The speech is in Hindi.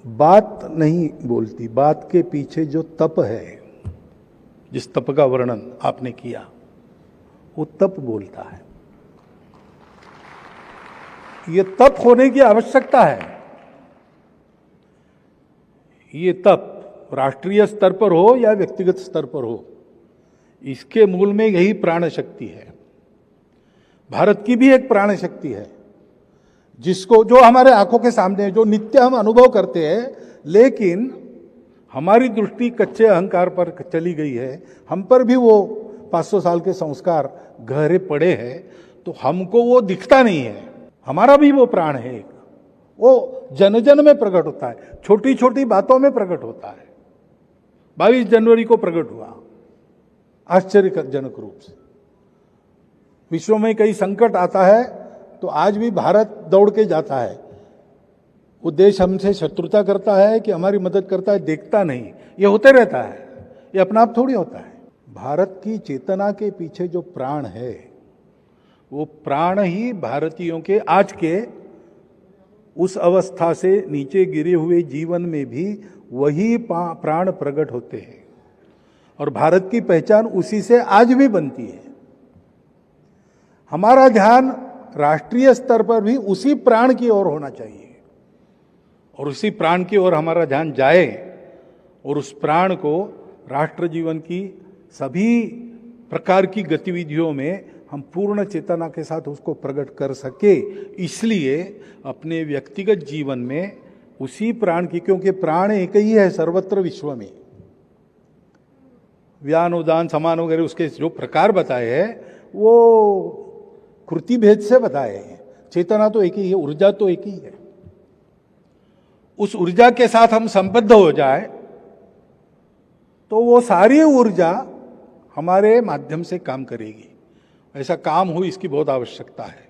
बात नहीं बोलती, बात के पीछे जो तप है, जिस तप का वर्णन आपने किया, वो तप बोलता है। ये तप होने की आवश्यकता है। ये तप राष्ट्रीय स्तर पर हो या व्यक्तिगत स्तर पर हो, इसके मूल में यही प्राण शक्ति है। भारत की भी एक प्राण शक्ति है, जिसको जो हमारे आंखों के सामने है, जो नित्य हम अनुभव करते हैं, लेकिन हमारी दृष्टि कच्चे अहंकार पर चली गई है। हम पर भी वो 500 साल के संस्कार गहरे पड़े हैं, तो हमको वो दिखता नहीं है। हमारा भी वो प्राण है एक, वो जन जन में प्रकट होता है, छोटी छोटी बातों में प्रकट होता है। 22 जनवरी को प्रकट हुआ आश्चर्यजनक रूप से। विश्व में कई संकट आता है तो आज भी भारत दौड़ के जाता है। वो देश हमसे शत्रुता करता है कि हमारी मदद करता है, देखता नहीं। ये होते रहता है, ये अपना आप थोड़ी होता है। भारत की चेतना के पीछे जो प्राण है, वो प्राण ही भारतीयों के आज के उस अवस्था से नीचे गिरे हुए जीवन में भी वही प्राण प्रकट होते हैं, और भारत की पहचान उसी से आज भी बनती है। हमारा ध्यान राष्ट्रीय स्तर पर भी उसी प्राण की ओर होना चाहिए, और उसी प्राण की ओर हमारा ध्यान जाए, और उस प्राण को राष्ट्र जीवन की सभी प्रकार की गतिविधियों में हम पूर्ण चेतना के साथ उसको प्रकट कर सके। इसलिए अपने व्यक्तिगत जीवन में उसी प्राण की, क्योंकि प्राण एक ही है सर्वत्र विश्व में, व्यान उदान समान वगैरह उसके जो प्रकार बताए हैं वो कृति भेद से बताए हैं। चेतना तो एक ही है, ऊर्जा तो एक ही है। उस ऊर्जा के साथ हम संबद्ध हो जाए तो वो सारी ऊर्जा हमारे माध्यम से काम करेगी। ऐसा काम हो, इसकी बहुत आवश्यकता है।